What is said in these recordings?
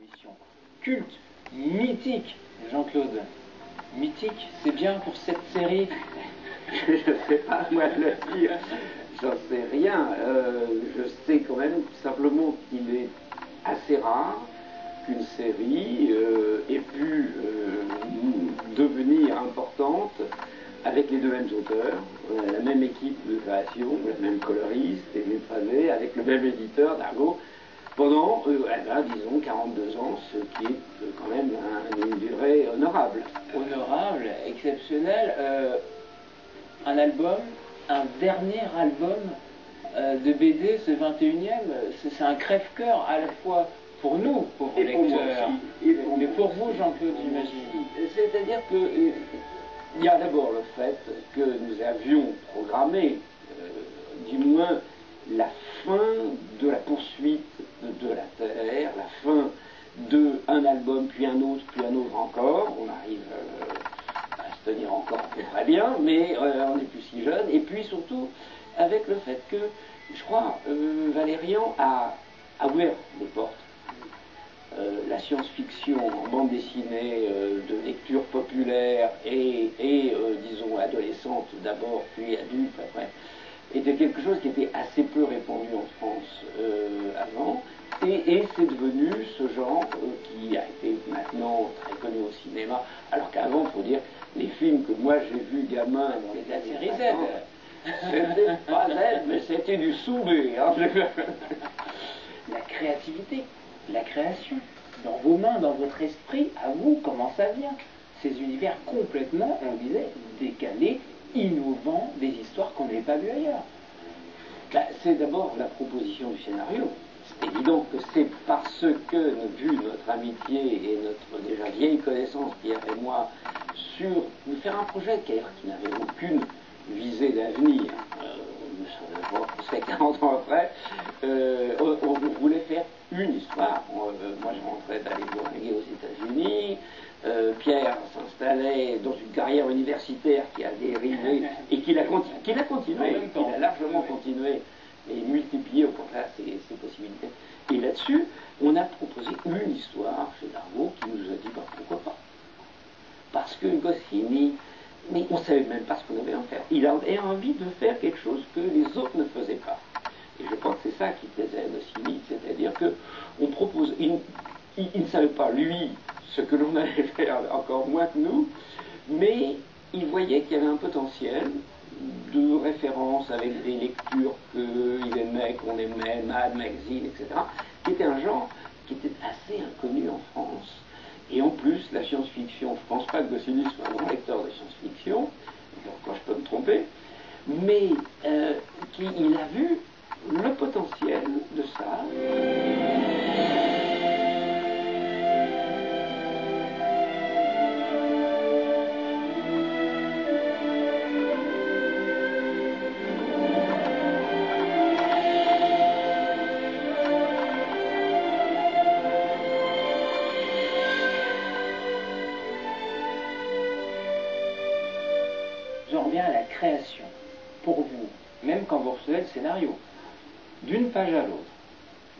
Émission culte, mythique, Jean-Claude. Mythique, c'est bien pour cette série. Je ne sais pas moi le dire, j'en sais rien. Je sais quand même simplement qu'il est assez rare qu'une série ait pu devenir importante avec les deux mêmes auteurs, la même équipe de création, la même coloriste, et avec le même éditeur, Dargaud, pendant, disons, 42 ans, ce qui est quand même une durée honorable. Honorable, exceptionnel. Un album, un dernier album de BD, ce 21e, c'est un crève-cœur à la fois pour nous, pauvres lecteurs, mais pour vous, Jean-Claude, j'imagine. C'est-à-dire que il y a d'abord le fait que nous avions programmé, du moins, la fin de la poursuite de la Terre, la fin d'un album, puis un autre encore. On arrive à se tenir encore très bien, mais on n'est plus si jeune. Et puis surtout, avec le fait que, je crois, Valérian a ouvert les portes. La science-fiction en bande dessinée de lecture populaire et disons, adolescente d'abord, puis adulte après, était quelque chose qui était assez peu répandu en France avant, et c'est devenu ce genre qui a été maintenant très connu au cinéma, alors qu'avant, il faut dire, les films que moi j'ai vus gamin dans les années 50, c'était pas Z, mais c'était du Soubé. Hein. La créativité, la création, dans vos mains, dans votre esprit, à vous, comment ça vient? Ces univers complètement, on disait, décalés, innovants, des histoires qu'on n'avait pas vues ailleurs. C'est d'abord la proposition du scénario. C'est évident que c'est parce que, vu notre amitié et notre déjà vieille connaissance, Pierre et moi, sur de faire un projet qui n'avait aucune visée d'avenir, c'est 40 ans après, on voulait faire une histoire. Moi, je rentrais d'aller bourlinguer aux États-Unis. Pierre s'installait dans une carrière universitaire qui a dérivé et qu'il a continué, qu'il a largement continué et multiplié au contraire ses possibilités. Et là-dessus, on a proposé une histoire chez Dargaud qui nous a dit pourquoi pas. Parce que Goscinny, mais on ne savait même pas ce qu'on avait à en faire. Il avait envie de faire quelque chose que les autres ne faisaient pas. Et je crois que c'est ça qui plaisait à Goscinny, c'est-à-dire qu'on propose, il ne savait pas, lui, ce que l'on allait faire, encore moins que nous, mais il voyait qu'il y avait un potentiel de référence avec des lectures qu'il aimait, qu'on aimait, Mad Magazine, etc., qui était un genre qui était assez inconnu en France. Et en plus, la science-fiction, je ne pense pas que Goscinny soit un grand lecteur de science-fiction, quand je peux me tromper, mais il a vu le potentiel de ça. J'en reviens à la création. Pour vous, même quand vous recevez le scénario, d'une page à l'autre,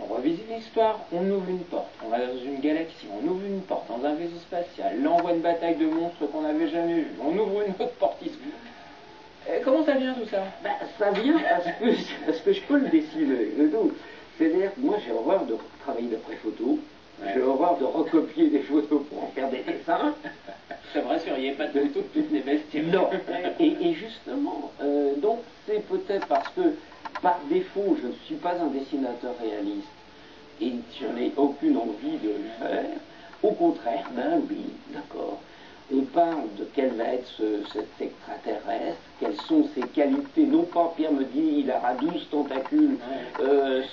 on revisite l'histoire, on ouvre une porte, on va dans une galaxie, on ouvre une porte dans un vaisseau spatial, là on voit une bataille de monstres qu'on n'avait jamais vue, on ouvre une autre porte ici. Comment ça vient tout ça? Ça vient parce que je peux le dessiner. C'est-à-dire que moi j'ai horreur de travailler d'après photo, j'ai horreur de recopier des photos pour en faire des dessins. Ça me rassure, il n'y a pas de photos de toutes les bestioles. Non, et justement, donc c'est peut-être parce que par défaut je ne suis pas un dessinateur réaliste et je n'ai aucune envie de le faire. Au contraire, oui, d'accord. On parle de quel va être cet extraterrestre, quelles sont ses qualités. Non pas, Pierre me dit, il aura 12 tentacules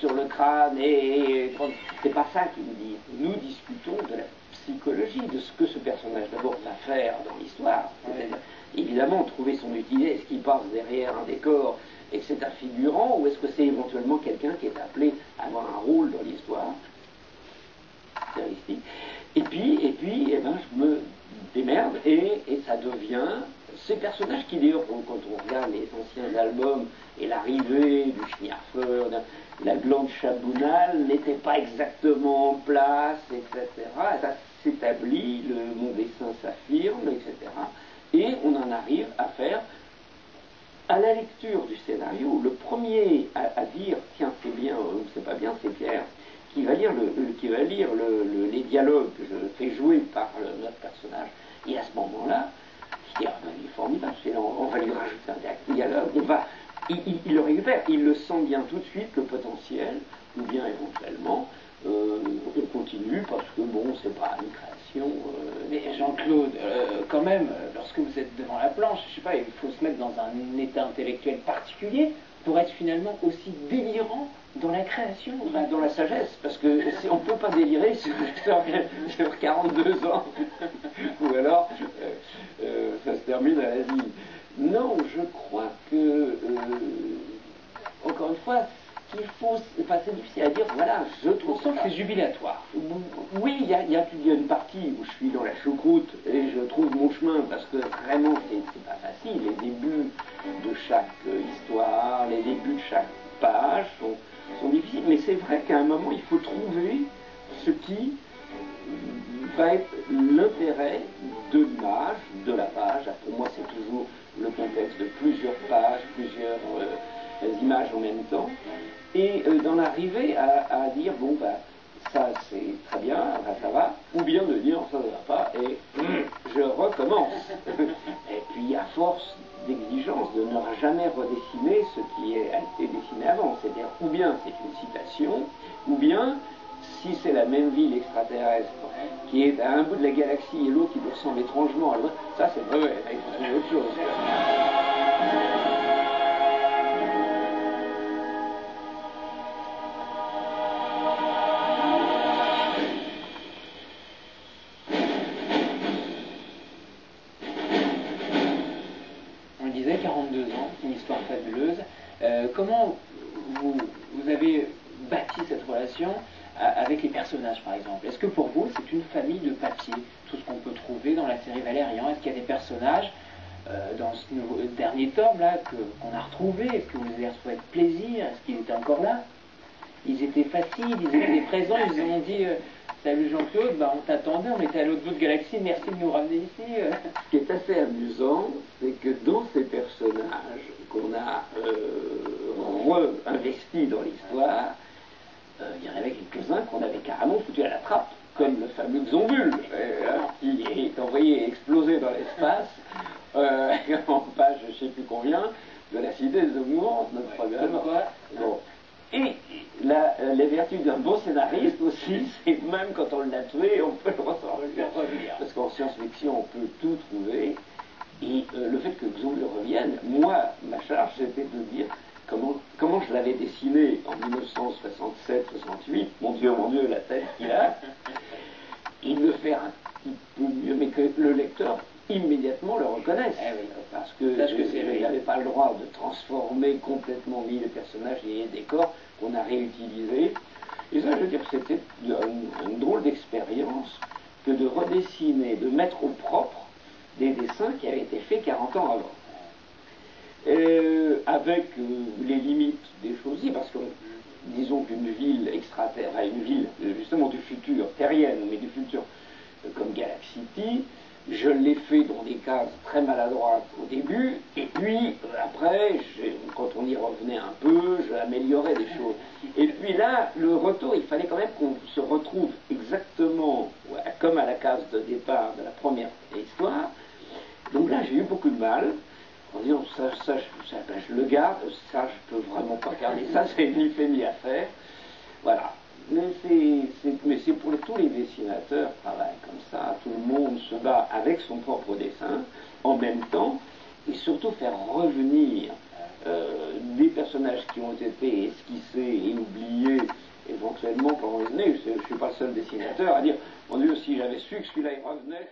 sur le crâne, c'est pas ça qu'il me dit. Nous discutons de la psychologie, de ce que ce personnage d'abord va faire dans l'histoire. C'est-à-dire, évidemment, trouver son utilité. Est-ce qu'il passe derrière un décor et que c'est un figurant, ou est-ce que c'est éventuellement quelqu'un qui est appelé à avoir un rôle dans l'histoire? Et puis, je me démerde et ça devient ces personnages qui d'ailleurs, quand on regarde les anciens albums et l'arrivée du Schniarfeur, la glande chabounale n'était pas exactement en place, etc. Ça s'établit, mon dessin s'affirme, etc. Et on en arrive à faire, à la lecture du scénario, le premier à dire « tiens, c'est bien ou c'est pas bien », c'est Pierre, qui va lire, les dialogues que je fais jouer par notre personnage. Et à ce moment-là, je dis « ah ben, il est formidable, on va lui rajouter un dialogue, il le récupère, il le sent bien tout de suite, le potentiel, ou bien éventuellement, on continue parce que bon, c'est pas une création. Mais Jean-Claude, quand même, lorsque vous êtes devant la planche, je sais pas, il faut se mettre dans un état intellectuel particulier pour être finalement aussi délirant dans la création. Bah, dans la sagesse, parce que on ne peut pas délirer sur 42 ans, ou alors ça se termine à la vie. Non, je crois que, encore une fois, qu'il faut, enfin, c'est difficile à dire, voilà, je trouve ça que c'est jubilatoire. Oui, il y a une partie où je suis dans la choucroute et je trouve mon chemin parce que vraiment c'est pas facile. Les débuts de chaque histoire, les débuts de chaque page sont difficiles, mais c'est vrai qu'à un moment il faut trouver ce qui va être l'intérêt de l'image, de la page. Pour moi, c'est toujours le contexte de plusieurs pages, plusieurs images en même temps, et d'en arriver à dire, bon, bah, ça c'est très bien, ça va, ou bien de dire, ça ne va pas, et je recommence. Et puis, à force d'exigence, de ne jamais redessiner ce qui a été dessiné avant, c'est-à-dire, ou bien c'est une citation, ou bien, si c'est la même ville extraterrestre qui est à un bout de la galaxie et l'autre qui lui ressemble étrangement à l'autre, ça c'est vrai, il faut trouver autre chose. On le disait, 42 ans, une histoire fabuleuse. Comment vous avez bâti cette relation avec les personnages, par exemple? Est-ce que pour vous, c'est une famille de papier, tout ce qu'on peut trouver dans la série Valérian? Est-ce qu'il y a des personnages dans ce dernier tome là qu'on a retrouvé? Est-ce que vous avez retrouvé avec plaisir? Est-ce qu'ils étaient encore là? Ils étaient faciles, ils étaient présents, ils vous ont dit salut Jean-Claude, bah, on t'attendait, on était à l'autre bout de galaxie, merci de nous ramener ici. Ce qui est assez amusant, c'est que dans ces personnages qu'on a re-investis dans l'histoire, il y en avait quelques-uns qu'on avait carrément foutu à la trappe, comme le fameux Xombul, qui est envoyé exploser dans l'espace, en page je ne sais plus combien, de la cité des mouvements, notre programme. Bon. Et les vertus d'un bon scénariste aussi, c'est même quand on l'a tué, on peut le ressortir. Parce qu'en science-fiction, on peut tout trouver. Et le fait que Xombul revienne, moi, ma charge, c'était de dire comment je l'avais dessiné en 1967-68, mon Dieu, la tête qu'il a, et de le faire un petit peu mieux, mais que le lecteur immédiatement le reconnaisse. Parce que je n'avais pas le droit de transformer complètement les personnages et les décors qu'on a réutilisés. Et ça, je veux dire, c'était une drôle d'expérience que de redessiner, de mettre au propre des dessins qui avaient été faits 40 ans avant. Avec les limites des choses, parce que disons qu'une ville extraterrestre, une ville justement du futur, terrienne, mais du futur, comme Galaxy City, je l'ai fait dans des cases très maladroites au début, et puis après, quand on y revenait un peu, j'améliorais des choses. Et puis là, le retour, il fallait quand même qu'on se retrouve exactement comme à la case de départ de la première histoire. Donc là, j'ai eu beaucoup de mal, en disant, ça je le garde, ça je peux vraiment pas garder, ça c'est ni fait ni à faire. Voilà. Mais c'est pour tous les dessinateurs qui travaillent comme ça, tout le monde se bat avec son propre dessin, en même temps, et surtout faire revenir des personnages qui ont été esquissés et oubliés éventuellement pendant les années. Je ne suis pas le seul dessinateur à dire, mon Dieu, si j'avais su que celui-là il revenait...